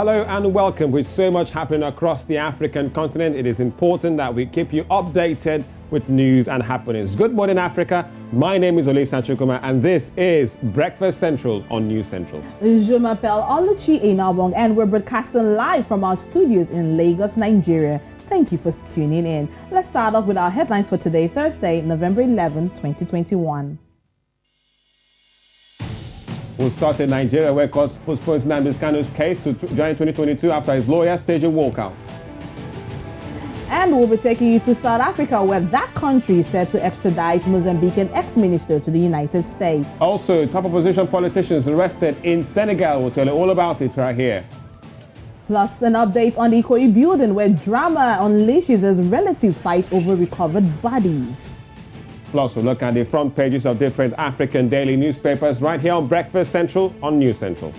Hello and welcome. With so much happening across the African continent, it is important that we keep you updated with news and happenings. Good morning, Africa. My name is Olisa Chukwumah, and this is Breakfast Central on News Central. Je m'appelle Oluchi, Enobong, and we're broadcasting live from our studios in Lagos, Nigeria. Thank you for tuning in. Let's start off with our headlines for today, Thursday, November 11, 2021. We'll start in Nigeria, where court postpones KANU'S case to January 2022 after his lawyer staged a walkout. And we'll be taking you to South Africa, where that country is set to extradite Mozambican ex-minister to the United States. Also, top opposition politicians arrested in Senegal. We'll tell you all about it right here. Plus, an update on the IKOYI building, where drama unleashes as relatives fight over recovered bodies. Plus, we'll look at the front pages of different African daily newspapers right here on Breakfast Central on News Central.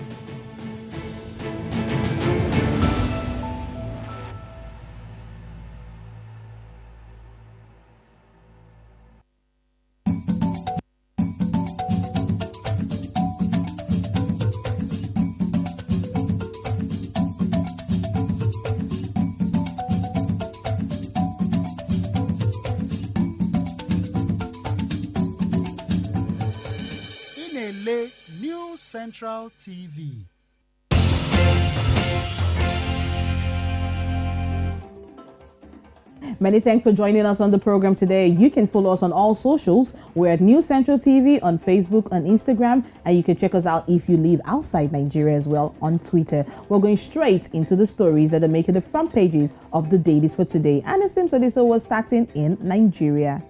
News Central TV. Many thanks for joining us on the program today. You can follow us on all socials. We're at News Central TV on Facebook, on Instagram, and you can check us out if you live outside Nigeria as well on Twitter. We're going straight into the stories that are making the front pages of the dailies for today. And it seems that this was starting in Nigeria.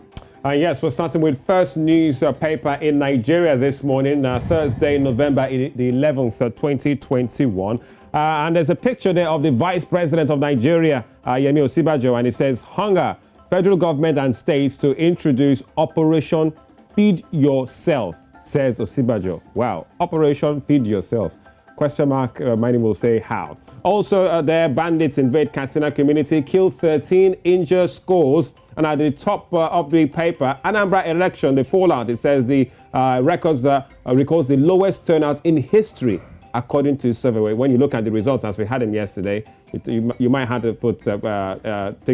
Yes, we're starting with first news paper in Nigeria this morning, Thursday, November the 11th, 2021. And there's a picture there of the Vice President of Nigeria, YEMI OSINBAJO, and it says, hunger, federal government and states to introduce Operation Feed Yourself, says OSINBAJO. Wow, Operation Feed Yourself. Question mark, many will say how. Also, there bandits invade Katsina community, kill 13, injure scores. And at the top of the paper, Anambra election, the fallout, it says the records records the lowest turnout in history, according to survey. When you look at the results as we had them yesterday, you might have to put take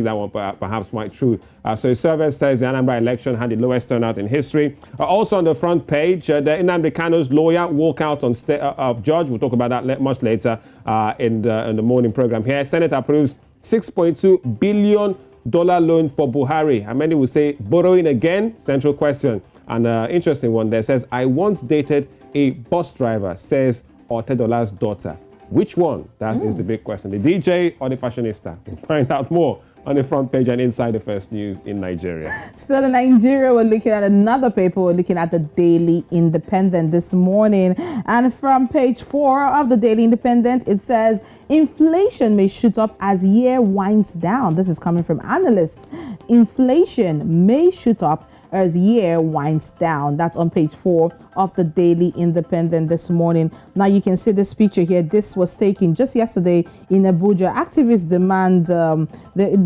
that one perhaps quite true. So the survey says the Anambra election had the lowest turnout in history. Also on the front page, the NNAMDI lawyer walkout on of judge. We'll talk about that much later in the morning program here. Senate approves $6.2 billion loan for Buhari. And many will say borrowing again, central question. And interesting one there says, I once dated a bus driver, says Otedola's daughter. Which one? That is the big question. The DJ or the fashionista? We'll find out more on the front page and inside the first news in Nigeria. Still in Nigeria, we're looking at another paper. We're looking at the Daily Independent this morning. And from page 4 of the Daily Independent, it says, inflation may shoot up as year winds down. This is coming from analysts. Inflation may shoot up as year winds down. That's on page 4 of the Daily Independent this morning. Now you can see this picture here. This was taken just yesterday in Abuja. Activists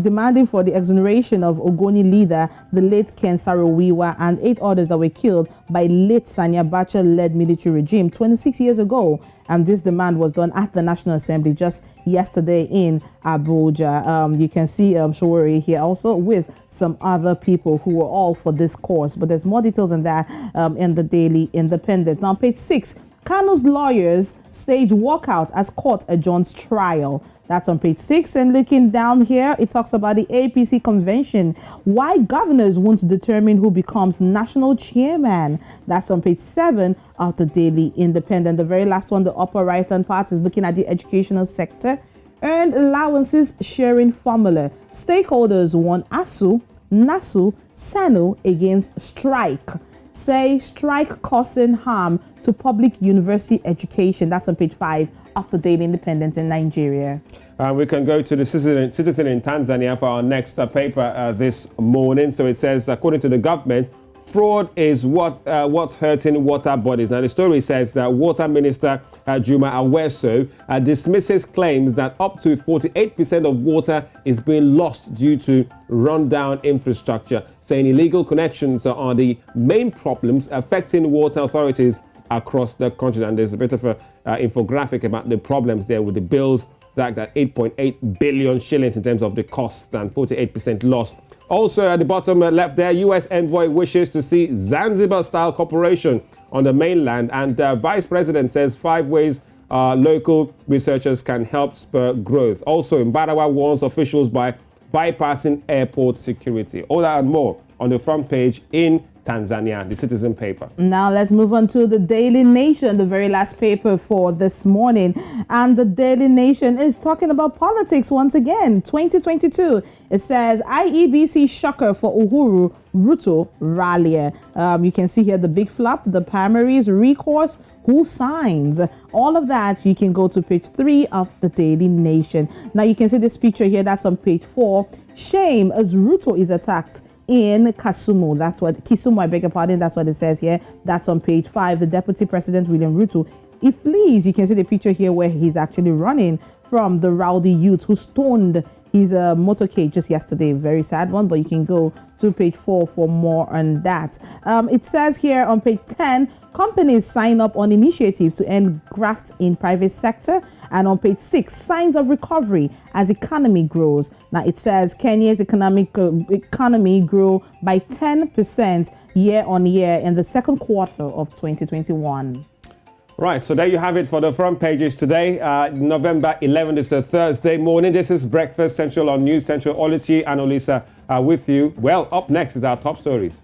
demanding for the exoneration of Ogoni leader, the late Ken Saro-Wiwa, and 8 others that were killed by late Sani Abacha-led military regime 26 years ago. And this demand was done at the National Assembly just yesterday in Abuja. You can see Shawari here also with some other people who were all for this cause. But there's more details on that in the Daily Independent. Now, page 6, KANU'S lawyers stage walkout as court adjourns trial. That's on page 6. And looking down here, it talks about the APC convention. Why governors won't determine who becomes national chairman. That's on page 7 of the Daily Independent. The very last one, the upper right-hand part, is looking at the educational sector. Earned allowances sharing formula. Stakeholders warn ASU, NASU, SANU against strike. Say strike causing harm to public university education. That's on page 5 of the Daily Independent in Nigeria. We can go to the citizen in Tanzania for our next paper this morning. So it says, according to the government, fraud is what's hurting water bodies. Now, the story says that Water Minister Juma Aweso dismisses claims that up to 48% of water is being lost due to rundown infrastructure, saying illegal connections are the main problems affecting water authorities across the country. And there's a bit of an infographic about the problems there with the bills that 8.8 billion shillings in terms of the cost and 48% loss. Also at the bottom left there, U.S. envoy wishes to see Zanzibar-style cooperation on the mainland, and Vice President says 5 ways local researchers can help spur growth. Also, Mbarawa warns officials by bypassing airport security. All that and more on the front page in Tanzania, the Citizen paper. Now let's move on to the Daily Nation, the very last paper for this morning. And the Daily Nation is talking about politics once again. 2022. It says IEBC shocker for Uhuru Ruto rally. You can see here the big flop, the primaries, recourse, who signs. All of that you can go to page 3 of the Daily Nation. Now you can see this picture here, that's on page 4. Shame as Ruto is attacked in Kisumu. That's what Kisumu, I beg your pardon, that's what it says here. That's on page 5. The Deputy President William Ruto, he flees. You can see the picture here where he's actually running from the rowdy youth who stoned his motorcade just yesterday. Very sad one, but you can go to page 4 for more on that. It says here on page 10, companies sign up on initiative to end graft in private sector. And on page 6, signs of recovery as economy grows. Now it says Kenya's economy grew by 10% year on year in the second quarter of 2021. Right, so there you have it for the front pages today. November 11th is a Thursday morning. This is Breakfast Central on News Central. Oluchi and Olisa are with you. Well, up next is our top stories.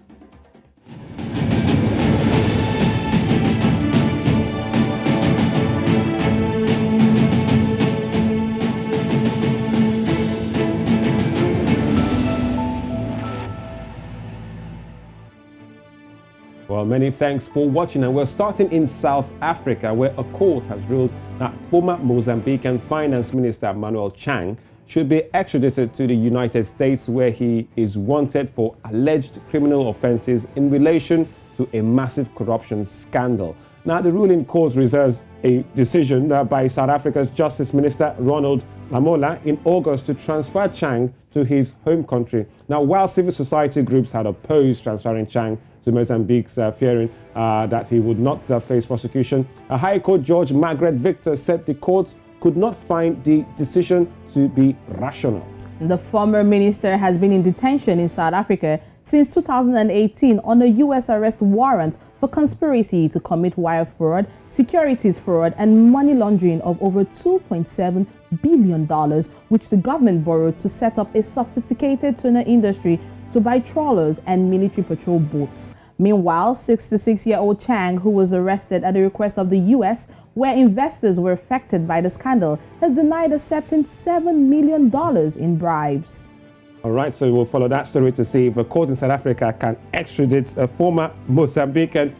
Well, many thanks for watching, and we're starting in South Africa, where a court has ruled that former Mozambican Finance Minister Manuel Chang should be extradited to the United States, where he is wanted for alleged criminal offenses in relation to a massive corruption scandal. Now, the ruling court reserves a decision by South Africa's Justice Minister Ronald Lamola in August to transfer Chang to his home country. Now, while civil society groups had opposed transferring Chang to Mozambique, fearing that he would not face prosecution, a High Court Judge Margaret Victor said the court could not find the decision to be rational. The former minister has been in detention in South Africa since 2018 on a U.S. arrest warrant for conspiracy to commit wire fraud, securities fraud, and money laundering of over $2.7 billion, which the government borrowed to set up a sophisticated tuna industry to buy trawlers and military patrol boats. Meanwhile, 66-year-old Chang, who was arrested at the request of the U.S., where investors were affected by the scandal, has denied accepting $7 million in bribes. All right, so we'll follow that story to see if a court in South Africa can extradite a former Mozambican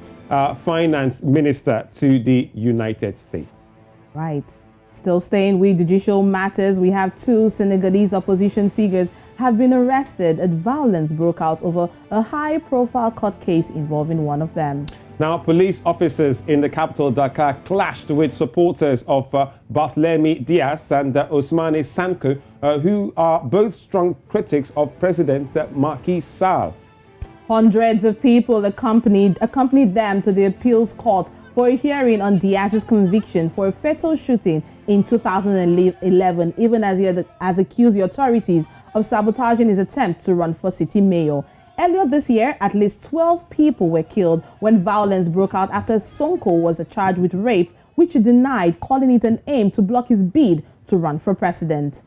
finance minister to the United States. Right. Still staying with judicial matters, we have 2 Senegalese opposition figures have been arrested as violence broke out over a high-profile court case involving one of them. Now, police officers in the capital Dakar clashed with supporters of Barthélemy Diaz and Ousmane Sonko, who are both strong critics of President Macky Sall. Hundreds of people accompanied them to the appeals court for a hearing on Diaz's conviction for a fatal shooting in 2011, even as he has accused the authorities of sabotaging his attempt to run for city mayor. Earlier this year, at least 12 people were killed when violence broke out after Sonko was charged with rape, which he denied, calling it an aim to block his bid to run for president.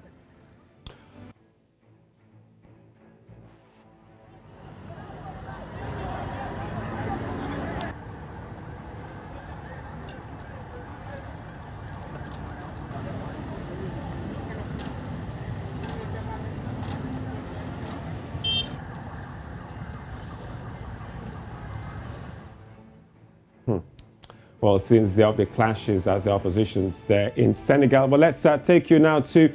Well, since there are the clashes as the oppositions there in Senegal. But let's take you now to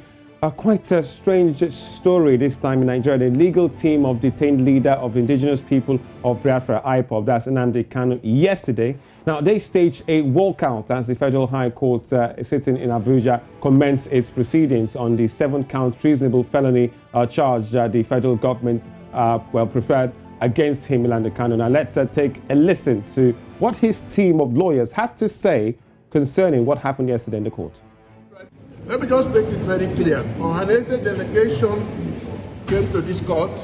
quite a strange story this time in Nigeria. The legal team of detained leader of indigenous people of Biafra, IPOB, that's NNAMDI, yesterday. Now, they staged a walkout as the Federal High Court sitting in Abuja commenced its proceedings on the 7-count treasonable felony charge the federal government preferred against him, Nnamdi Kanu. Now, let's take a listen to what his team of lawyers had to say concerning what happened yesterday in the court. Let me just make it very clear. Ohanese delegation came to this court.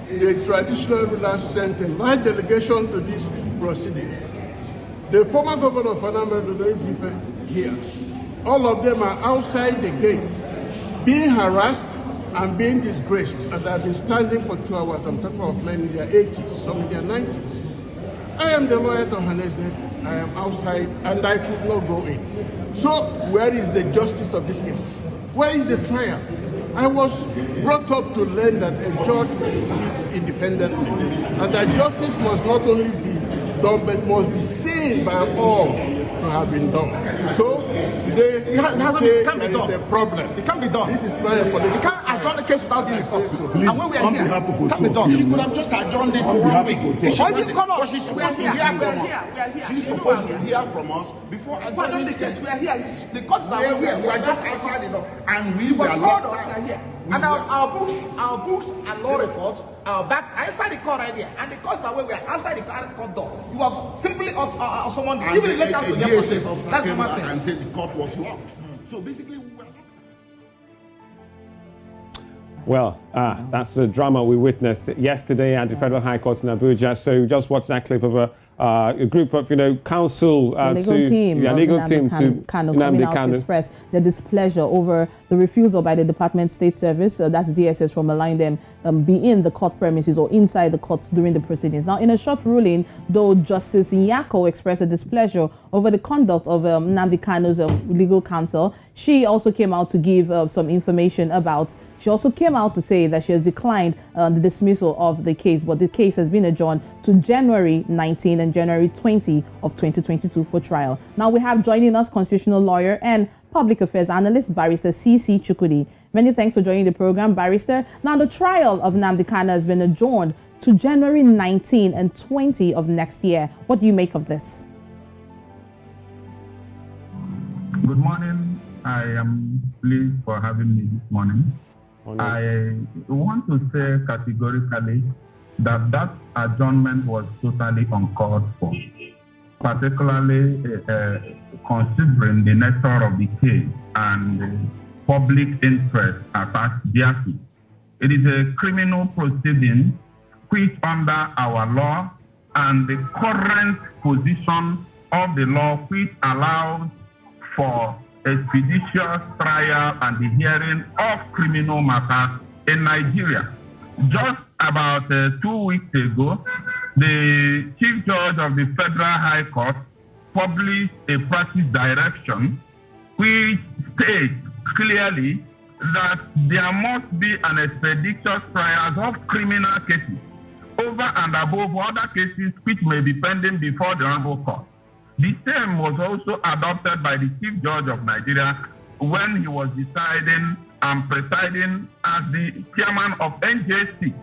The traditional rulers sent a large delegation to this proceeding. The former governor of Anambra is here. All of them are outside the gates, being harassed and being disgraced, and I've been standing for 2 hours. I'm talking of men in their 80s, some in their 90s. I am the lawyer to Ohanese. I am outside, and I could not go in. So, where is the justice of this case? Where is the trial? I was brought up to learn that a judge sits independently, and that justice must not only be done, but must be seen by all to have been done. So today, there is a problem. It can't be done. This is not a political. You can't adjourn the case without being discussed. So. And when we are here, it can't be done. She could have just adjourned it for 1 week. Why did you come out? She's supposed to hear from us. She's supposed to hear from us before adjourning the case. We are here. The courts are here. We are just outside the door, and we were locked out. Here. And our books and law reports, our bags are inside the court right here. And the courts are where we are outside the court door. You have simply someone giving the letters to their process. That's the matter. And said the court was locked. So basically, we were locked. Well, that's the drama we witnessed yesterday at the Federal High Court in Abuja. So just watch that clip of a group of, counsel legal team to NNAMDI coming out to express their displeasure over the refusal by the Department of State Service, that's DSS, from allowing them be in the court premises or inside the court during the proceedings. Now, in a short ruling, though, Justice Nyako expressed a displeasure over the conduct of Nnamdi Kanu's legal counsel. She also came out to give some information about. She also came out to say that she has declined the dismissal of the case, but the case has been adjourned to January 19 and January 20 of 2022 for trial. Now we have joining us constitutional lawyer and public affairs analyst, Barrister C.C. Chukwudi. Many thanks for joining the program, Barrister. Now the trial of Nnamdi Kanu has been adjourned to January 19 and 20 of next year. What do you make of this? Good morning. I am pleased for having me this morning. I want to say categorically that adjournment was totally uncalled for, particularly considering the nature of the case and the public interest attached thereto. It is a criminal proceeding which, under our law and the current position of the law, which allows for expeditious trial and the hearing of criminal matters in Nigeria. Just about 2 weeks ago, the Chief Judge of the Federal High Court published a practice direction which states clearly that there must be an expeditious trial of criminal cases over and above other cases which may be pending before the Honorable Court. The same was also adopted by the Chief Judge of Nigeria when he was deciding and presiding as the chairman of NJC.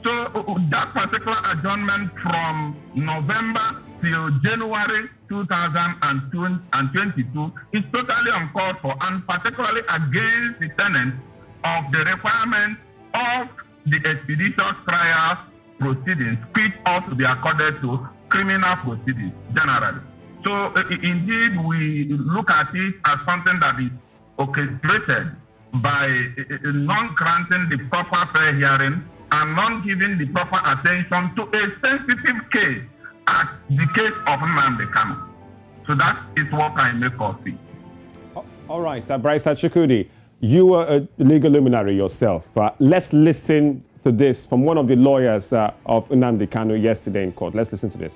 So that particular adjournment from November till January 2022 is totally uncalled for, and particularly against the tenets of the requirement of the expeditious trial proceedings, which ought to be accorded to criminal proceedings generally. So indeed, we look at it as something that is orchestrated by non-granting the proper fair hearing and not giving the proper attention to a sensitive case as the case of Nnamdi Kanu. So that is what I make of it. All right, Barrister Chukwudi, you were a legal luminary yourself. Let's listen to this from one of the lawyers of Nnamdi Kanu yesterday in court. Let's listen to this.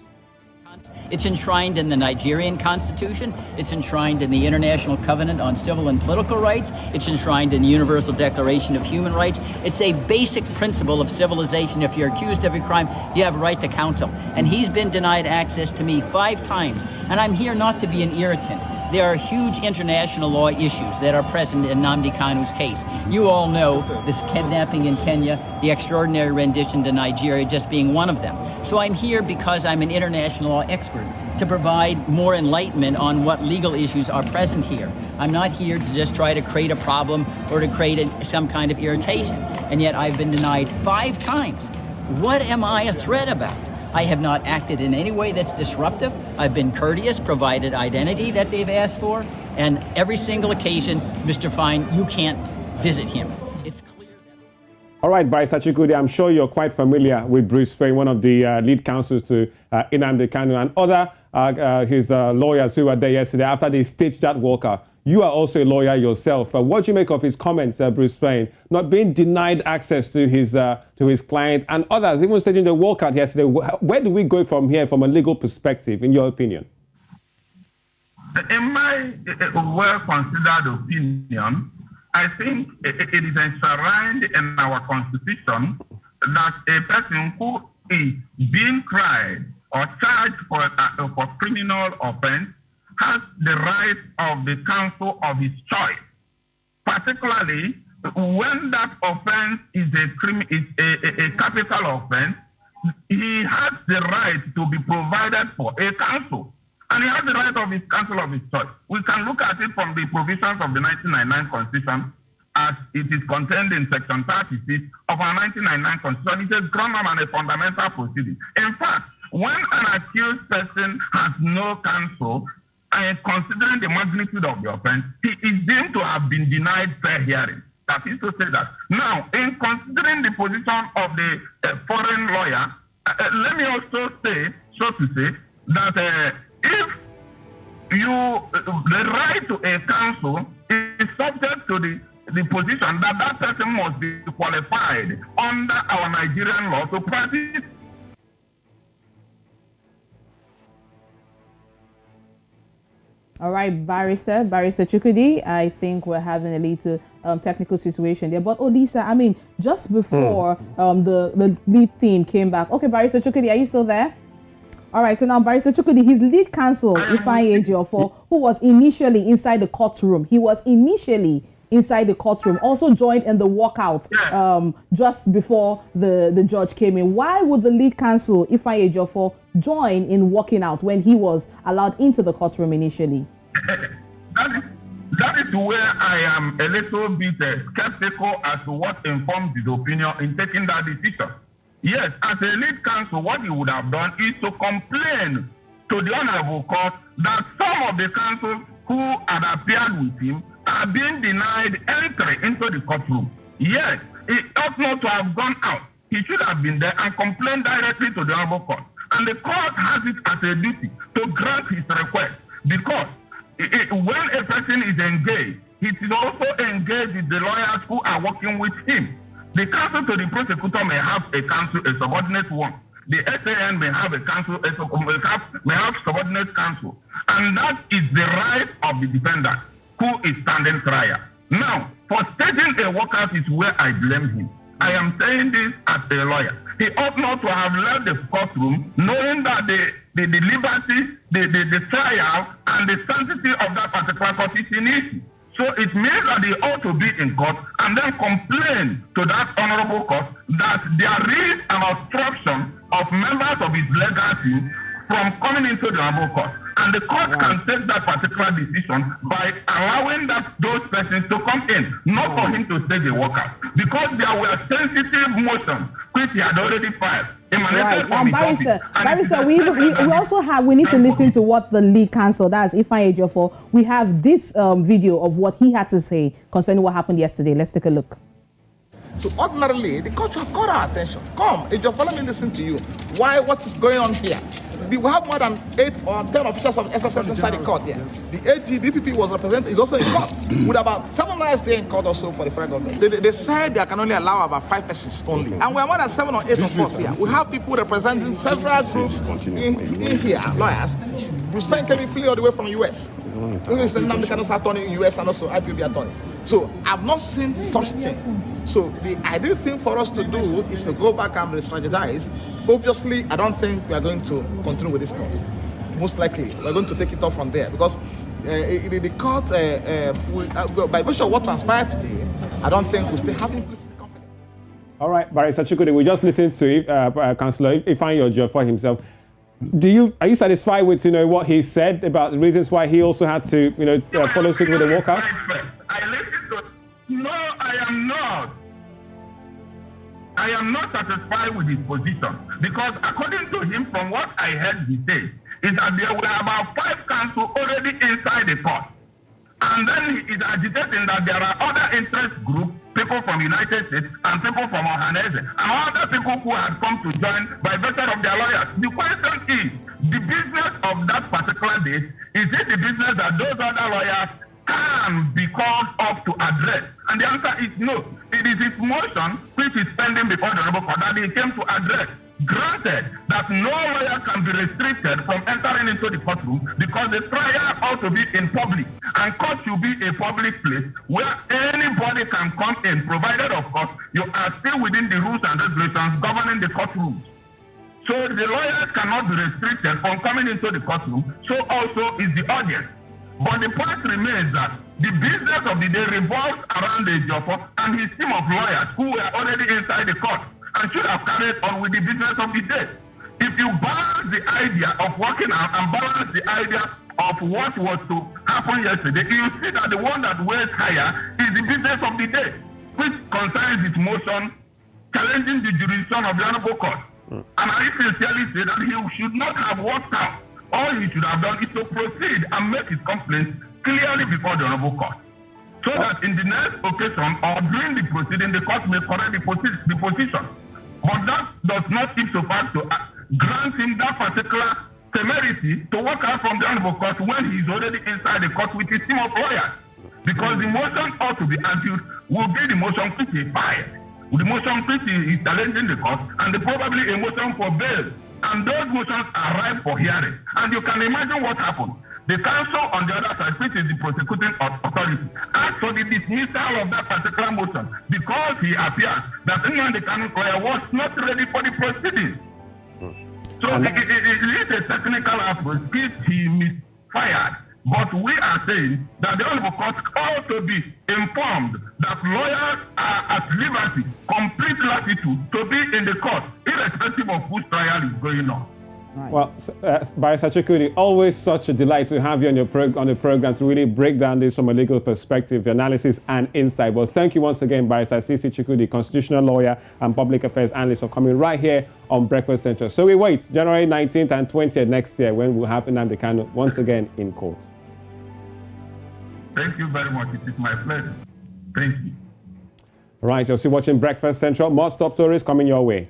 It's enshrined in the Nigerian Constitution. It's enshrined in the International Covenant on Civil and Political Rights. It's enshrined in the Universal Declaration of Human Rights. It's a basic principle of civilization. If you're accused of a crime, you have a right to counsel. And he's been denied access to me 5 times. And I'm here not to be an irritant. There are huge international law issues that are present in Nnamdi Kanu's case. You all know this kidnapping in Kenya, the extraordinary rendition to Nigeria just being one of them. So I'm here because I'm an international law expert to provide more enlightenment on what legal issues are present here. I'm not here to just try to create a problem or to create some kind of irritation. And yet I've been denied 5 times. What am I a threat about? I have not acted in any way that's disruptive. I've been courteous, provided identity that they've asked for, And every single occasion, Mr. Fine, you can't visit him. It's clear. All right, Barrister Chukwudi, I'm sure you're quite familiar with Bruce Fein, one of the lead counsels to NNAMDI Kanu and other his lawyers who were there yesterday after they staged that walkout. You are also a lawyer yourself. What do you make of his comments, Bruce Fein, not being denied access to his client and others, even staging the walkout yesterday? Where do we go from here from a legal perspective, in your opinion? In my well-considered opinion, I think it is enshrined in our constitution that a person who is being tried or charged for criminal offense has the right of the counsel of his choice, particularly when that offense is a capital offense. He has the right to be provided for a counsel, and he has the right of his counsel of his choice. We can look at it from the provisions of the 1999 Constitution as it is contained in Section 36 of our 1999 Constitution. It's a ground and a fundamental proceeding. In fact, when an accused person has no counsel, and considering the magnitude of the offense, he is deemed to have been denied fair hearing. That is to say that. Now, in considering the position of the foreign lawyer, let me also say, so to say, that if the right to a counsel is subject to the position that that person must be qualified under our Nigerian law to practice. All right, Barrister Chukwudi, I think we're having a little technical situation there. But Olisa, I mean, just before the lead team came back. Okay, Barrister Chukwudi, are you still there? All right, so now Barrister Chukwudi, his lead counsel, IFEANYI EJIOFOR, who was initially inside the courtroom. He was initially inside the courtroom, also joined in the walkout just before the judge came in. Why would the lead counsel, IFEANYI EJIOFOR, join in walking out when he was allowed into the courtroom initially? That is where I am a little bit skeptical as to what informs his opinion in taking that decision. Yes, as a lead counsel, what he would have done is to complain to the Honorable Court that some of the counsels who had appeared with him are being denied entry into the courtroom. Yes, he ought not to have gone out. He should have been there and complained directly to the Honorable Court. And the court has it as a duty to grant his request, because when a person is engaged, he is also engaged with the lawyers who are working with him. The counsel to the prosecutor may have a counsel, a subordinate one. The SAN may have a counsel, may have subordinate counsel. And that is the right of the defendant who is standing trial. Now, for staging a walkout is where I blame him. I am saying this as a lawyer. He ought not to have left the courtroom knowing that the liberty, the trial, and the sanctity of that particular court is in issue. So it means that he ought to be in court and then complain to that honorable court that there is an obstruction of members of his legal team from coming into the honorable court. And the court can take that particular decision by allowing those persons to come in, not for him to stage a walkout, because there were sensitive motions which he had already filed. Right. Barrister, we need to listen to what the lead counsel, that's IFEANYI EJIOFOR. We have this video of what he had to say concerning what happened yesterday. Let's take a look. So ordinarily, the court should have caught our attention. Come, EJIOFOR, let me listen to you. What is going on here? We have more than 8 or 10 officials of SSS inside the court here. The AG, DPP was represented, is also in court, with about 7 lawyers there in court or so for the federal government. They said they can only allow about 5 persons only. And we're more than 7 or 8 of us here. We have people representing several groups in here, lawyers. Bruce Fein came in all the way from the US. English and NNAMDI attorney in US and also IPOB attorney. So I've not seen such thing. So the ideal thing for us to do is to go back and re-strategize. Obviously, I don't think we are going to continue with this course. Most likely, we're going to take it off from there, because the court, by virtue of what transpired today, I don't think we still have implicit confidence. All right, Barrister Chukwudi, we just listened to Councillor IFEANYI EJIOFOR himself. Are you satisfied with what he said about the reasons why he also had to follow suit with the walkout? I listened to. No, I am not. I am not satisfied with his position, because according to him, from what I heard he say, is that there were about 5 counsel already inside the court. And then he is agitating that there are other interest groups, people from United States and people from Ohanese, and other people who have come to join by virtue of their lawyers. The question is, the business of that particular day, is it the business that those other lawyers can be called up to address? And the answer is no. It is his motion which is pending before the Honorable Court that he came to address. Granted that no lawyer can be restricted from entering into the courtroom because the trial ought to be in public, and court should be a public place where anybody can come in, provided of course you are still within the rules and regulations governing the courtrooms. So the lawyers cannot be restricted from coming into the courtroom, so also is the audience. But the point remains that the business of the day revolves around EJIOFOR and his team of lawyers who were already inside the court and should have carried on with the business of the day. If you balance the idea of working out and balance the idea of what was to happen yesterday, you see that the one that weighs higher is the business of the day, which concerns its motion challenging the jurisdiction of the Honorable Court. And I sincerely say that he should not have worked out. All he should have done is to proceed and make his complaints clearly before the Honorable Court, so that in the next occasion or during the proceeding, the court may correct the position. But that does not seem so far to grant him that particular temerity to work out from the Honorable Court when he is already inside the court with his team of lawyers. Because the motion ought to be argued will be the motion which is filed, the motion which is challenging the court, and probably a motion for bail. And those motions are ripe for hearing. And you can imagine what happened. The counsel on the other side, which is the prosecuting authority, asked for the dismissal of that particular motion because he appears that NNAMDI lawyer was not ready for the proceedings. So it is a technical approach which he misfired. But we are saying that the Honorable Court ought to be informed that lawyers are at liberty, complete latitude, to be in the court, irrespective of whose trial is going on. Right. Well, Barrister Chukwudi, always such a delight to have you on the program to really break down this from a legal perspective, analysis and insight. Well, thank you once again, Barrister C.C. Chukwudi, constitutional lawyer and public affairs analyst, for coming right here on Breakfast Central. So we wait January 19th and 20th next year when we'll have NNAMDI Kanu once again in court. Thank you very much. It is my pleasure. Thank you. All right, you're still watching Breakfast Central. More top stories coming your way.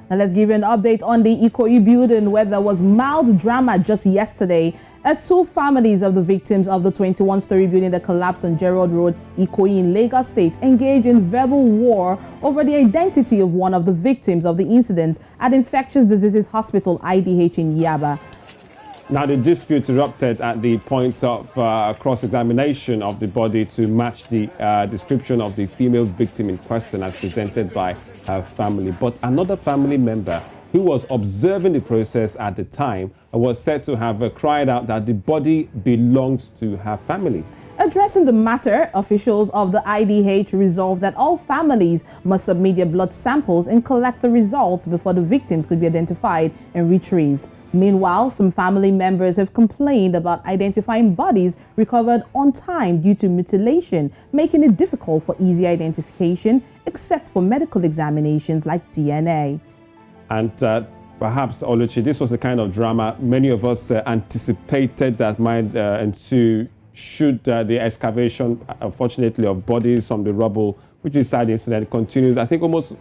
And let's give you an update on the IKOYI building, where there was mild drama just yesterday as two families of the victims of the 21-story building that collapsed on Gerald Road, IKOYI in Lagos State, engaged in verbal war over the identity of one of the victims of the incident at Infectious Diseases Hospital, IDH, in Yaba. Now, the dispute erupted at the point of cross-examination of the body to match the description of the female victim in question as presented by her family. But another family member who was observing the process at the time was said to have cried out that the body belongs to her family. Addressing the matter, officials of the IDH resolved that all families must submit their blood samples and collect the results before the victims could be identified and retrieved. Meanwhile, some family members have complained about identifying bodies recovered on time due to mutilation, making it difficult for easy identification, except for medical examinations like DNA. And perhaps, Oluchi, this was the kind of drama many of us anticipated that might ensue should the excavation, unfortunately, of bodies from the rubble, which is sad incident, continues. I think almost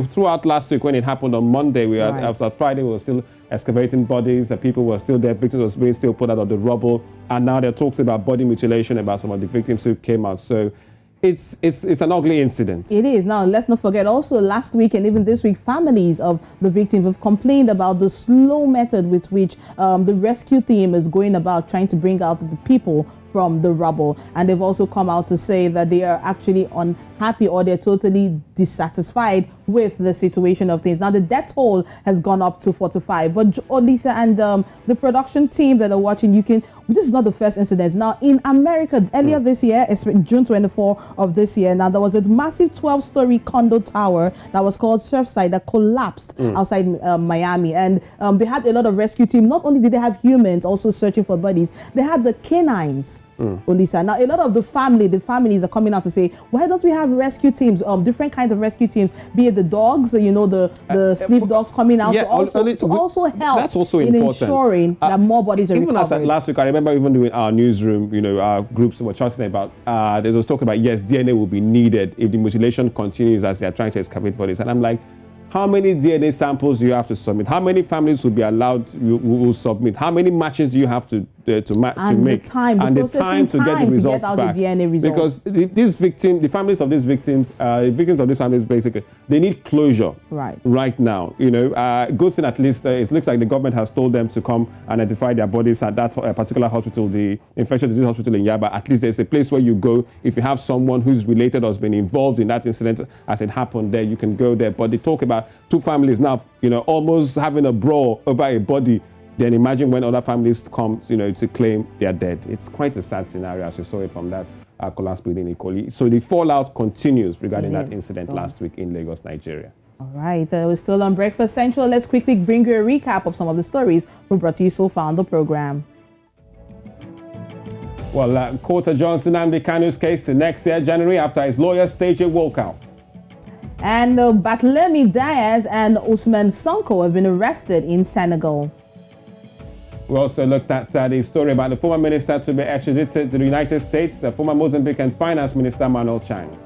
throughout last week when it happened on Monday, after Friday, we were still excavating bodies, the people were still there, victims were being still put out of the rubble, and now they're talking about body mutilation, about some of the victims who came out. So it's an ugly incident. It is. Now, let's not forget, also last week and even this week, families of the victims have complained about the slow method with which the rescue team is going about trying to bring out the people from the rubble. And they've also come out to say that they are actually unhappy, or they're totally dissatisfied with the situation of things. Now, the death toll has gone up to 45. But Olisa and the production team that are watching, this is not the first incident. Now, in America, earlier this year, June 24 of this year, now there was a massive 12-story condo tower that was called Surfside that collapsed outside Miami. And they had a lot of rescue team. Not only did they have humans also searching for bodies, they had the canines Olisa. Now, a lot of the families are coming out to say, why don't we have rescue teams, different kinds of rescue teams, be it the dogs, the sniff dogs coming out to also help that's also in important. Ensuring that more bodies are even recovered. As last week, I remember even doing our newsroom, our groups were chatting about, there was talking about, yes, DNA will be needed if the mutilation continues as they are trying to excavate bodies. And I'm like, how many DNA samples do you have to submit? How many families will be allowed will submit? How many matches do you have to make? The time to get the results back. The DNA results. Because the families of these victims, victims of these families, basically, they need closure right now. Good thing at least it looks like the government has told them to come identify their bodies at that particular hospital, the infectious disease hospital in Yaba. At least there's a place where you go if you have someone who's related or has been involved in that incident as it happened there. You can go there. But they talk about two families now, almost having a brawl over a body. Then imagine when other families come, to claim they're dead. It's quite a sad scenario as we saw it from that collapse building in IKOYI. So the fallout continues regarding that incident last week in Lagos, Nigeria. All right, we're still on Breakfast Central. Let's quickly bring you a recap of some of the stories we brought to you so far on the program. Well, court adjourns NNAMDI KANU'S case to next year, January, after his lawyers stage a walkout. And BARTHELEMY and OUSMANE SONKO have been arrested in Senegal. We also looked at the story about the former minister to be extradited to the United States, the former Mozambican finance minister, Manuel Chang.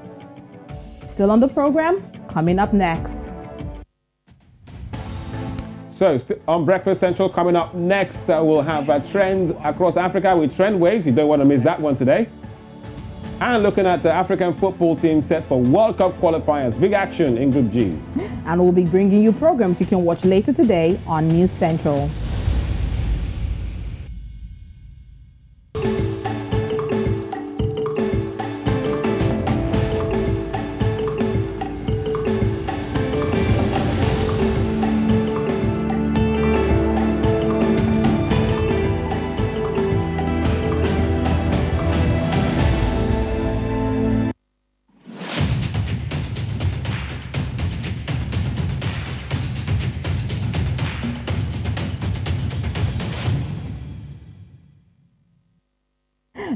Still on the program, coming up next. So, on Breakfast Central, coming up next, we'll have a trend across Africa with trend waves. You don't want to miss that one today. And looking at the African football team set for World Cup qualifiers. Big action in Group G. And we'll be bringing you programs you can watch later today on News Central.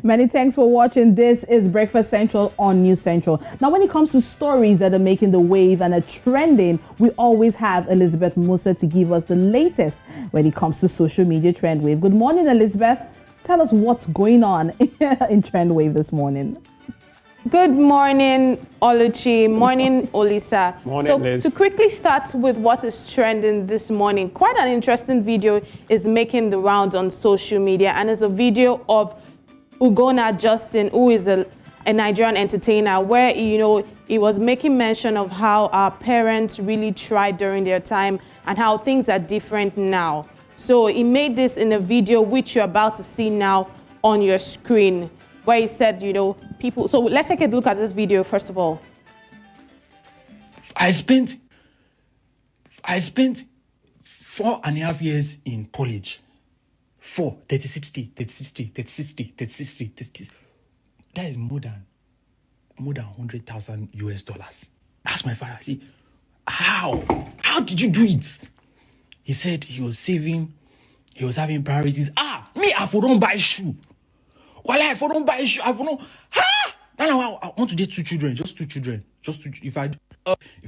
Many thanks for watching. This is Breakfast Central on News Central. Now, when it comes to stories that are making the wave and are trending, we always have Elizabeth Musa to give us the latest when it comes to social media trend wave. Good morning, Elizabeth. Tell us what's going on in trend wave this morning. Good morning, Oluchi. Morning, Olisa. Morning, Liz. To quickly start with what is trending this morning, quite an interesting video is making the rounds on social media, and it's a video of Ugonna Justin, who is a Nigerian entertainer, where, he was making mention of how our parents really tried during their time and how things are different now. So he made this in a video which you're about to see now on your screen, where he said, people. So let's take a look at this video first of all. I spent 4.5 years in college. 30, 60. That is more than $100,000 US. Ask my father, see, how did you do it? He said he was saving, he was having priorities. Me, I don't buy shoe. Well, I don't buy shoe. Now I want to get 2 children, just 2 children. If I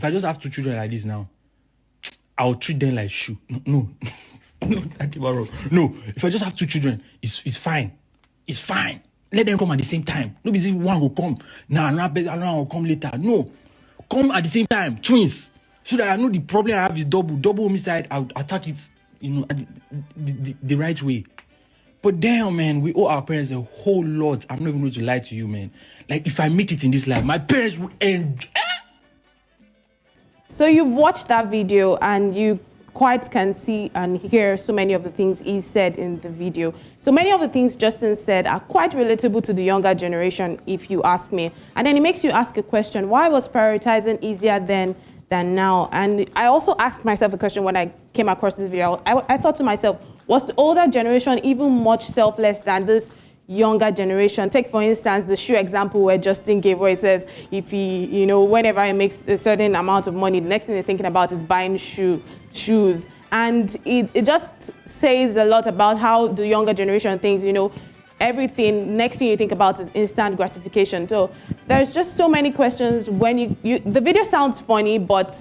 just have 2 children like this now, I'll treat them like shoe. No. No, if I just have 2 children, it's fine. It's fine. Let them come at the same time. No, because one will come. Another one will come later. No, come at the same time, twins. So that I know the problem I have is double homicide. I'll attack it, the right way. But damn, man, we owe our parents a whole lot. I'm not even going to lie to you, man. Like, if I make it in this life, my parents will end. So you've watched that video and you quite can see and hear so many of the things he said in the video. So many of the things Justin said are quite relatable to the younger generation, if you ask me. And then it makes you ask a question: why was prioritizing easier then than now? And I also asked myself a question when I came across this video. I thought to myself, was the older generation even much selfless than this younger generation? Take, for instance, the shoe example where Justin gave, where it says if he, whenever he makes a certain amount of money, the next thing they're thinking about is buying shoes. And it just says a lot about how the younger generation thinks, everything, next thing you think about is instant gratification. So there's just so many questions when the video sounds funny, but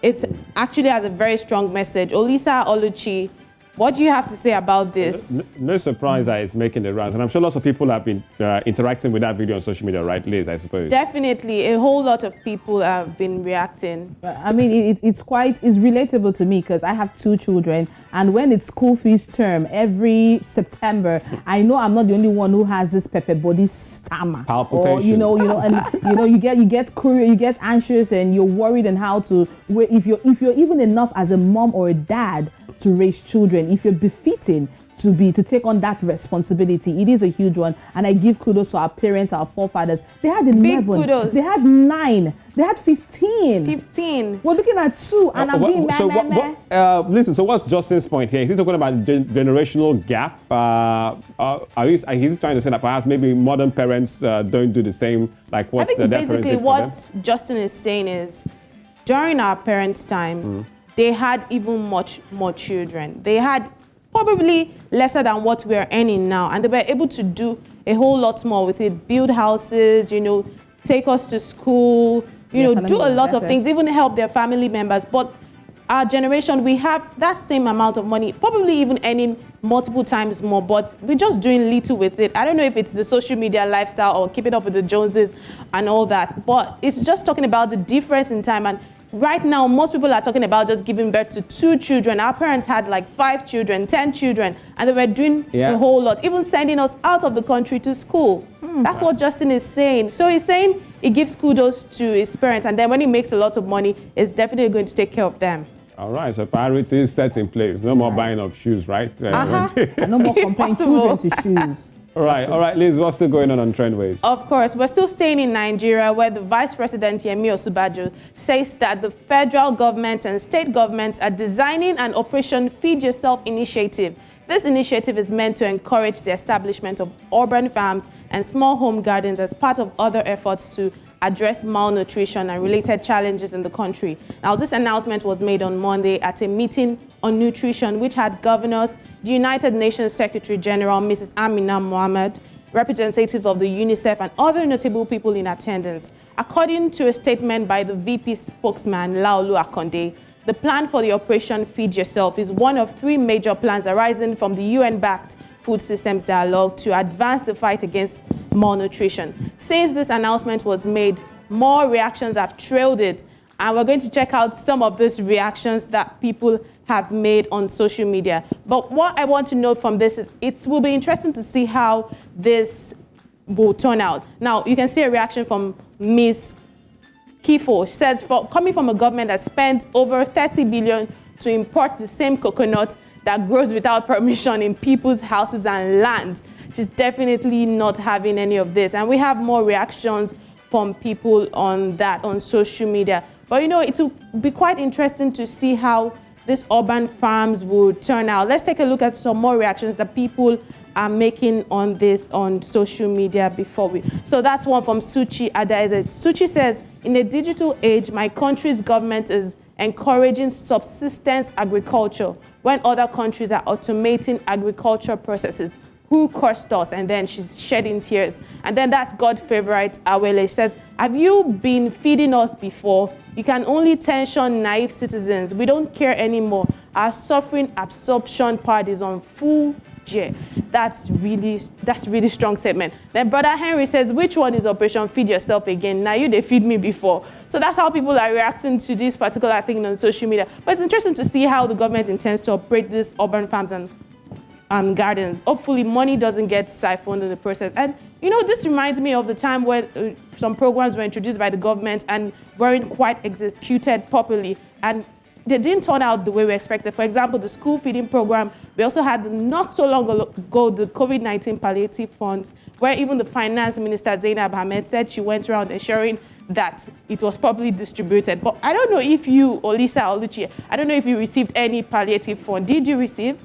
it actually has a very strong message. Olisa, Oluchi, what do you have to say about this? No surprise that it's making the rounds. And I'm sure lots of people have been interacting with that video on social media, right, Liz, I suppose? Definitely. A whole lot of people have been reacting. I mean, it's relatable to me because I have 2 children. And when it's school fees term, every September, I know I'm not the only one who has this pepper body stammer. Or, you know, you get curious, you get anxious and you're worried on how to, if you're even enough as a mom or a dad to raise children, if you're befitting to take on that responsibility, it is a huge one. And I give kudos to our parents, our forefathers. They had 11, they had 9, they had 15. We're looking at 2, and I'm being listen, so what's Justin's point here? Is he talking about generational gap? He's trying to say that perhaps maybe modern parents don't do the same, like what their parents did for them? Basically what Justin is saying is, during our parents' time, they had even much more children. They had probably lesser than what we're earning now, and they were able to do a whole lot more with it. Build houses, take us to school, do a lot of things, even help their family members. But our generation, we have that same amount of money, probably even earning multiple times more, but we're just doing little with it. I don't know if it's the social media lifestyle or keeping up with the Joneses and all that, but it's just talking about the difference in time. And right now, most people are talking about just giving birth to 2 children. Our parents had like 5 children, 10 children, and they were doing a whole lot, even sending us out of the country to school. That's what Justin is saying. So he's saying he gives kudos to his parents, and then when he makes a lot of money, it's definitely going to take care of them. All right, so priorities set in place. No more buying of shoes, right? And no more comparing children to shoes. All right, Liz, what's still going on Trendwaves? Of course, we're still staying in Nigeria, where the Vice President YEMI OSINBAJO says that the federal government and state governments are designing an Operation Feed Yourself initiative. This initiative is meant to encourage the establishment of urban farms and small home gardens as part of other efforts to address malnutrition and related challenges in the country. Now, this announcement was made on Monday at a meeting on nutrition, which had governors, the United Nations Secretary General, Mrs. Amina Mohammed, representatives of the UNICEF, and other notable people in attendance. According to a statement by the VP spokesman, Laolu Akonde, the plan for the Operation Feed Yourself is one of 3 major plans arising from the UN-backed Food Systems Dialogue to advance the fight against malnutrition. Since this announcement was made, more reactions have trailed it, and we're going to check out some of these reactions that people have made on social media. But what I want to note from this is it will be interesting to see how this will turn out. Now, you can see a reaction from Ms. Kifo. She says, coming from a government that spends over 30 billion to import the same coconut that grows without permission in people's houses and lands, she's definitely not having any of this. And we have more reactions from people on that on social media. But it will be quite interesting to see how these urban farms will turn out. Let's take a look at some more reactions that people are making on this on social media before we. So that's one from Suchi Adaize. Suchi says, in a digital age, my country's government is encouraging subsistence agriculture when other countries are automating agriculture processes. Who cursed us? And then she's shedding tears. And then that's God favorite Awele. She says, have you been feeding us before? You can only tension naive citizens. We don't care anymore. Our suffering absorption part is on full J. That's really strong statement. Then Brother Henry says, which one is Operation Feed Yourself again? Now they feed me before. So that's how people are reacting to this particular thing on social media. But it's interesting to see how the government intends to operate these urban farms and gardens. Hopefully money doesn't get siphoned in the process. And this reminds me of the time when some programs were introduced by the government and weren't quite executed properly, and they didn't turn out the way we expected. For example, the school feeding program. We also had not so long ago the COVID-19 palliative fund, where even the finance minister Zainab Ahmed said she went around ensuring that it was properly distributed. But I don't know if you, Olisa, Oluchi, I don't know if you received any palliative fund. Did you receive?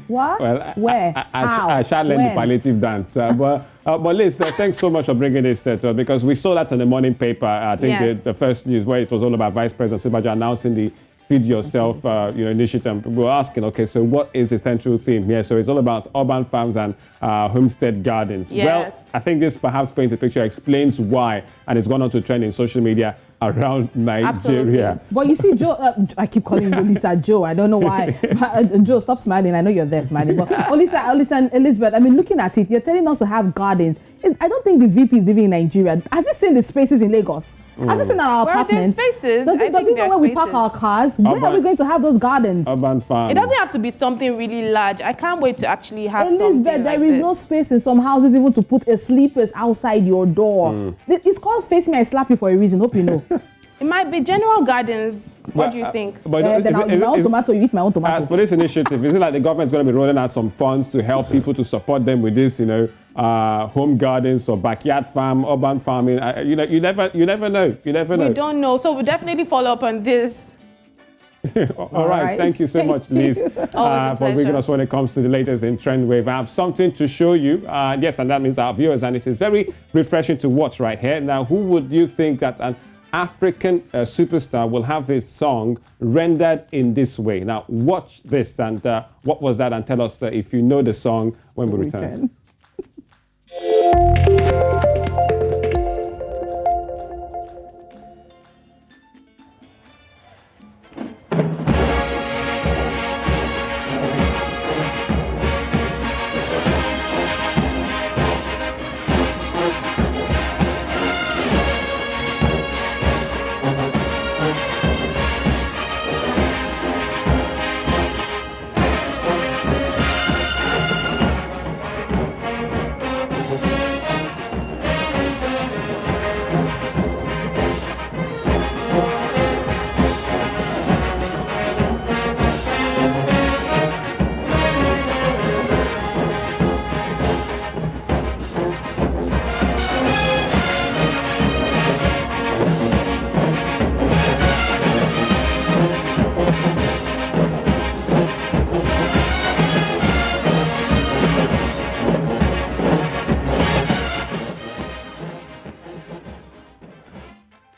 What? Well, where? How? I shall learn the palliative dance. But Liz, thanks so much for bringing this to us, because we saw that in the morning paper. I think the first news where it was all about Vice President OSINBAJO announcing the Feed Yourself, initiative. We were asking, okay, so what is the central theme here? So it's all about urban farms and homestead gardens. Yes. Well, I think this perhaps paints the picture, explains why, and it's gone on to trend in social media around Nigeria. Absolutely. But you see, Joe, I keep calling you Olisa Joe. I don't know why. Joe, stop smiling. I know you're there smiling. But Olisa and Elizabeth, I mean, looking at it, you're telling us to have gardens. I don't think the VP is living in Nigeria. Has he seen the spaces in Lagos? Has he seen our apartments? Where are there spaces? Does he know where we park our cars? Where are we going to have those gardens? Urban farms. It doesn't have to be something really large. I can't wait to actually have Elizabeth, something there like is this. no space in some houses even to put a sleepers outside your door. It's called Face Me, I Slap You for a reason. Hope you know. It might be general gardens. What do you think? But Then my own tomato, you eat my own tomato. As for this initiative, is it like the government's going to be rolling out some funds to help people to support them with this, home gardens or backyard farm, urban farming? You never know. You never know. We don't know. So we'll definitely follow up on this. All right. Thank you so much, Liz, for bringing us when it comes to the latest in Trend Wave. I have something to show you. Yes, and that means our viewers, and it is very refreshing to watch right here. Now, who would you think that an African superstar will have his song rendered in this way? Now, watch this, and what was that? And tell us if you know the song when we return.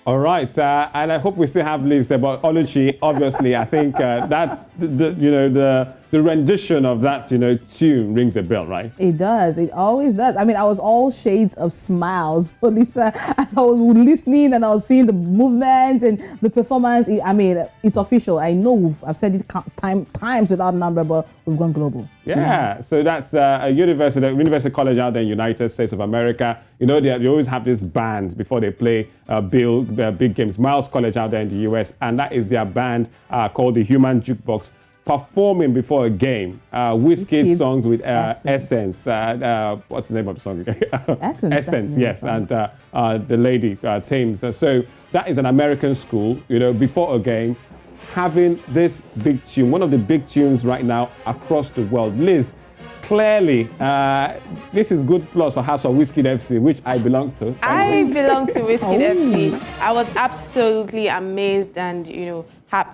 All right, and I hope we still have Liz there, but Oluchi, obviously, I think that the rendition of that tune rings a bell, right? It does. It always does. I mean, I was all shades of smiles, Olisa, as I was listening and I was seeing the movement and the performance. It's official. I know I've said it times without number, but we've gone global. Yeah. So that's a university college out there in the United States of America. They always have this band before they play big games. Miles College out there in the US, and that is their band called the Human Jukebox, performing before a game WIZKID'S songs with Essence. What's the name of the song again? Essence, yes. And the lady, Thames. So that is an American school, before a game, having this big tune, one of the big tunes right now across the world. Liz, clearly, this is good plus perhaps for WIZKID'S FC, which I belong to. I belong to WIZKID'S FC. I was absolutely amazed and,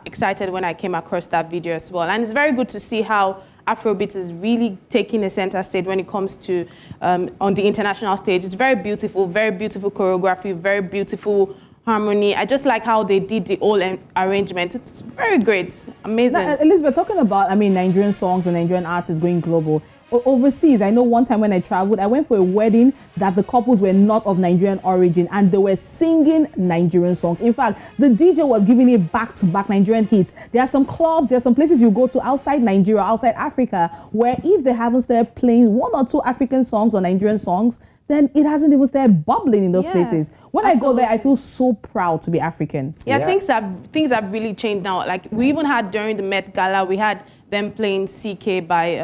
excited when I came across that video as well. And it's very good to see how Afrobeat is really taking a center stage when it comes to on the international stage. It's very beautiful choreography, very beautiful harmony. I just like how they did the whole arrangement. It's very great, amazing. Now, Elizabeth, talking about, Nigerian songs and Nigerian artists going global. Overseas, I know one time when I traveled, I went for a wedding that the couples were not of Nigerian origin and they were singing Nigerian songs. In fact, the DJ was giving it back-to-back Nigerian hits. There are some clubs, there are some places you go to outside Nigeria, outside Africa, where if they haven't started playing one or two African songs or Nigerian songs, then it hasn't even started bubbling in those places. When I go there, I feel so proud to be African. Yeah, things have really changed now. Like we even had during the Met Gala, we had them playing CK by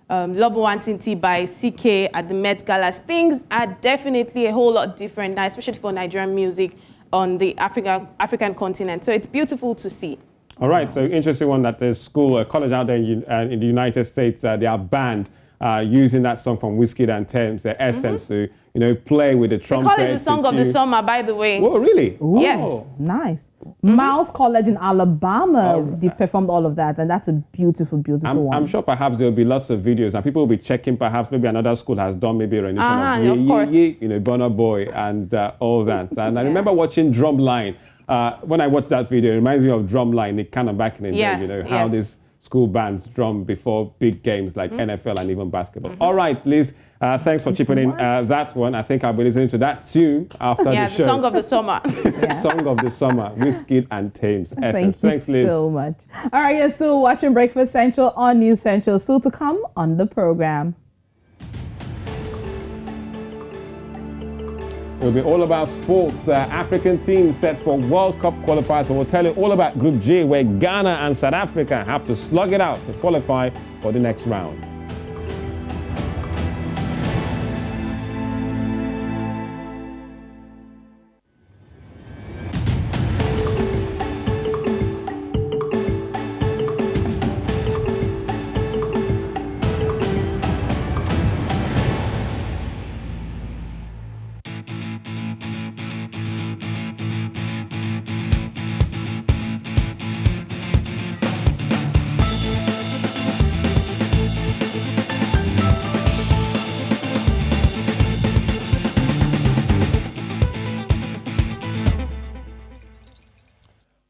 Love Wantinti by CK at the Met Gala. Things are definitely a whole lot different now, especially for Nigerian music on the African continent. So it's beautiful to see. All right, so interesting one that there's a college out there in the United States, they are banned using that song from WIZKID and Thames, the Essence, to play with the trumpet. They call it the song of the summer, by the way. Oh, really? Ooh, yes. Nice. Miles College in Alabama, they performed all of that, and that's a beautiful, beautiful one. I'm sure perhaps there will be lots of videos, and people will be checking. Perhaps maybe another school has done maybe a rendition of course. Burna Boy and all that. And I remember watching Drumline when I watched that video, it reminds me of Drumline, it kind of back in the Yes, day, you know, how these school bands drum before big games like NFL and even basketball. All right, Liz, thanks for chipping in that one. I think I'll be listening to that tune after the show. Yeah, the song of the summer. Song of the summer, WIZKID and Thames. Thank you Thanks, Liz. so much. All right, you're still watching Breakfast Central on News Central. Still to come on the program. It'll be all about sports. African teams set for World Cup qualifiers. We'll tell you all about Group G, where Ghana and South Africa have to slug it out to qualify for the next round.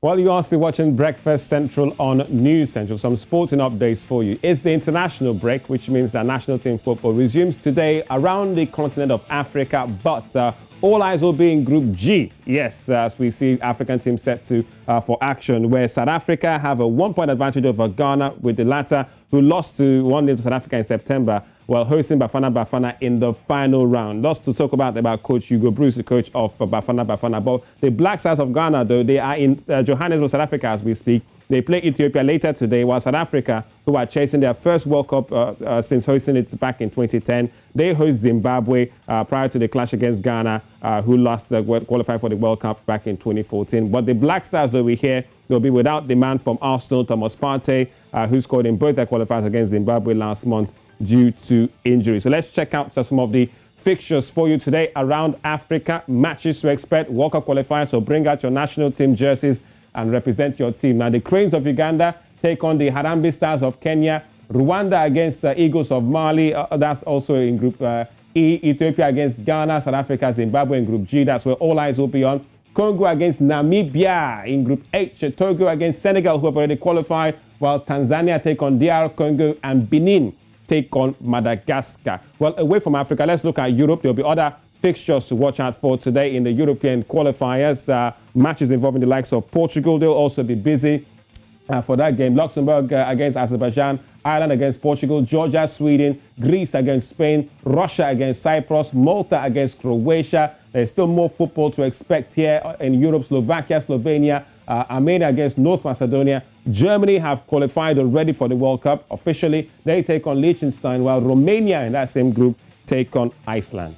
While you're still watching Breakfast Central on News Central, some sporting updates for you. It's the international break, which means that national team football resumes today around the continent of Africa, but all eyes will be in Group G. Yes, as we see African teams set to for action, where South Africa have a 1-point advantage over Ghana, with the latter who lost to 1-0 to South Africa in September, while hosting Bafana in the final round. Lots to talk about Coach Hugo Bruce, the coach of Bafana. But the Black Stars of Ghana, though, they are in Johannesburg, South Africa as we speak. They play Ethiopia later today, while South Africa, who are chasing their first World Cup since hosting it back in 2010, they host Zimbabwe prior to the clash against Ghana, who lost qualified for the World Cup back in 2014. But the Black Stars, though, we hear they'll be without the man from Arsenal, Thomas Partey, who scored in both their qualifiers against Zimbabwe last month due to injury. So let's check out some of the fixtures for you today around Africa. Matches to expect, World Cup qualifiers, so bring out your national team jerseys and represent your team. Now, the Cranes of Uganda take on the Harambee Stars of Kenya. Rwanda against the Eagles of Mali. That's also in Group E. Ethiopia against Ghana. South Africa, Zimbabwe in Group G. That's where all eyes will be on. Congo against Namibia in Group H. Togo against Senegal, who have already qualified, while Tanzania take on DR Congo and Benin take on Madagascar. Well, away from Africa, let's look at Europe. There'll be other fixtures to watch out for today in the European qualifiers. Matches involving the likes of Portugal. They'll also be busy for that game. Luxembourg against Azerbaijan, Ireland against Portugal, Georgia, Sweden, Greece against Spain, Russia against Cyprus, Malta against Croatia. There's still more football to expect here in Europe. Slovakia, Slovenia, Armenia against North Macedonia. Germany have qualified already for the World Cup. Officially, they take on Liechtenstein, while Romania in that same group take on Iceland.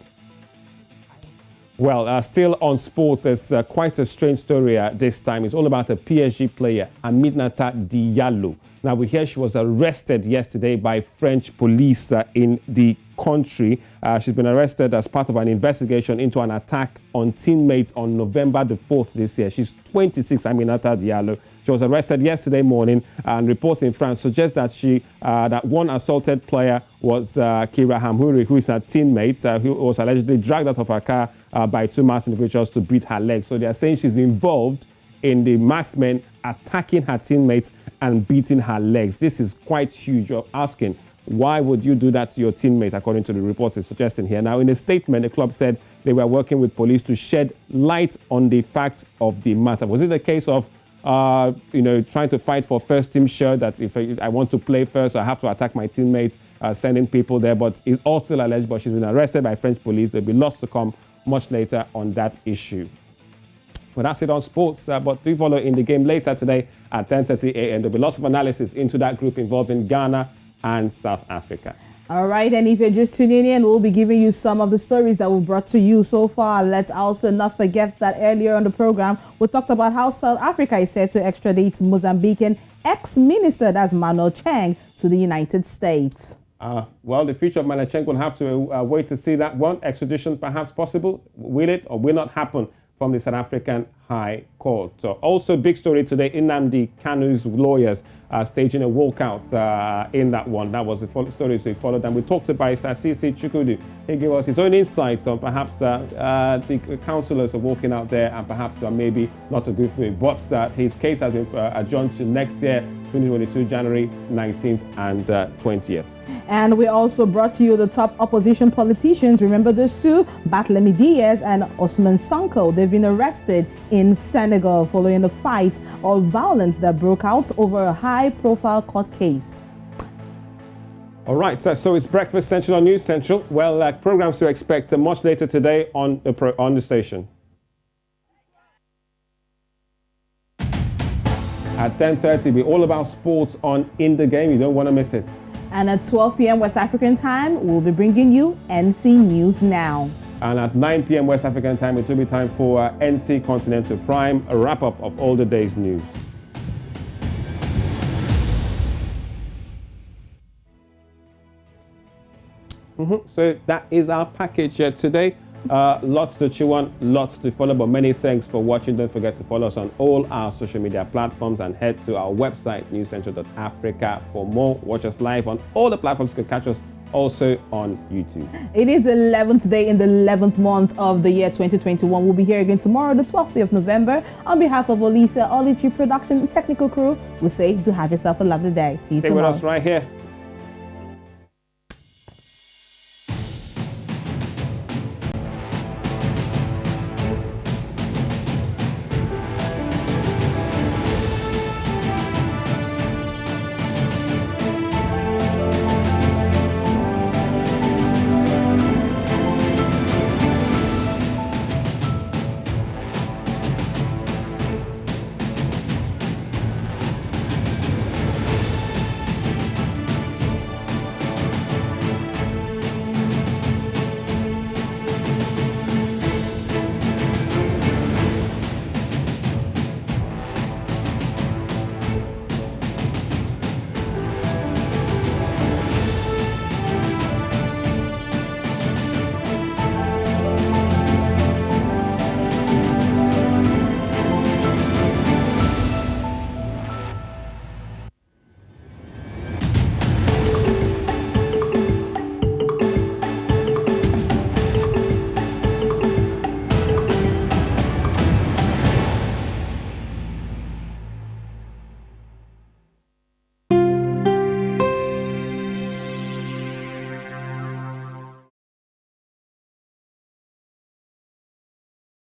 Well, still on sports, there's quite a strange story this time. It's all about a PSG player, Aminata Diallo. Now, we hear she was arrested yesterday by French police in the country. She's been arrested as part of an investigation into an attack on teammates on November the 4th this year. She's 26, Aminata Diallo. She was arrested yesterday morning, and reports in France suggest that that one assaulted player was Kira Hamhouri, who is her teammate, who was allegedly dragged out of her car by two masked individuals to beat her leg. So they are saying she's involved in the masked men attacking her teammates and beating her legs. This is quite huge. You're asking, why would you do that to your teammate, according to the reports it's suggesting here? Now, in a statement, the club said they were working with police to shed light on the facts of the matter. Was it a case of trying to fight for first team shirt, that if I want to play first, I have to attack my teammates, sending people there? But it's all still alleged, but she's been arrested by French police. There'll be lots to come much later on that issue. Well, that's it on sports, but do follow In the Game later today at 10:30 a.m. There'll be lots of analysis into that group involving Ghana and South Africa. All right, and if you're just tuning in, we'll be giving you some of the stories that we've brought to you so far. Let's also not forget that earlier on the program, we talked about how South Africa is set to extradite Mozambican ex-minister, that's Manuel Cheng, to the United States. Well, the future of Manuel Cheng will have to wait to see that one. Extradition perhaps possible. Will it or will not happen from the South African High Court. So also big story today, NNAMDI, KANU'S lawyers staging a walkout in that one. That was the stories we followed. And we talked to Barrister C.C. Chukwumah. He gave us his own insights on perhaps the councillors are walking out there and perhaps maybe not a good thing. But his case has been adjourned to next year, 2022, January 19th and 20th. And we also brought to you the top opposition politicians. Remember those two, BARTHELEMY and OSMANE SONKO. They've been arrested in Senegal following a fight or violence that broke out over a high-profile court case. All right, so it's Breakfast Central on News Central. Well, programs to expect much later today on the station. At 10:30, be all about sports on In the Game. You don't want to miss it. And at 12 p.m. West African time, we'll be bringing you NC News Now. And at 9 p.m. West African time, it will be time for NC Continental Prime, a wrap-up of all the day's news. So that is our package here today. Lots to chew on, lots to follow, but many thanks for watching. Don't forget to follow us on all our social media platforms and head to our website, newscentral.africa, for more. Watch us live on all the platforms. You can catch us also on YouTube. It is the 11th day in the 11th month of the year 2021. We'll be here again tomorrow, the 12th day of November. On behalf of Olisa, Oluchi production, technical crew, we'll say do have yourself a lovely day. See you tomorrow. Stay with us right here